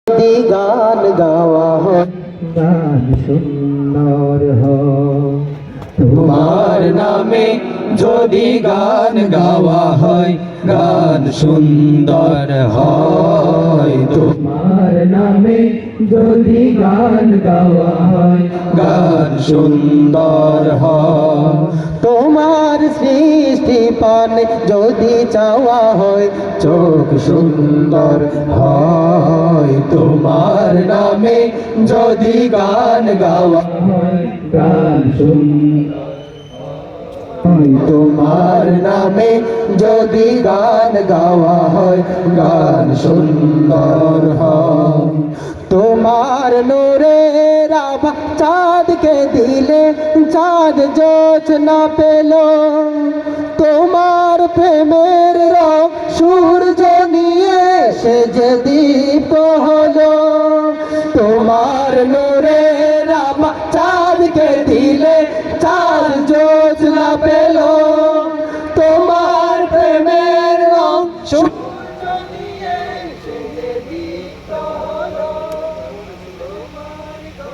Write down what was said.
যদি গান গাওয়া হয় গান সুন্দর হয়, তোমার নামে যদি গান গাওয়া হয় গান সুন্দর হয়, তোমার নামে যদি গান গাওয়া হয় গান সুন্দর হয়। তোমার সৃষ্টি পানে যদি চাওয়া হয় চোখ সুন্দর হয়, তোমার নামে যদি গান গাওয়া হয় গান সুন্দর, তোমার নামে যদি গান গাওয়া হয় গান সুন্দর হয়। তোমার নূরের আভা চাঁদকে দিলে চাঁদ জোছনা পেল, তোমার প্রেমের রং সূর্য নিয়ে সে যে দীপ্ত হলো, তোমার নূরের আভা চাঁদকে দিলে চাঁদ জোছনা পেল,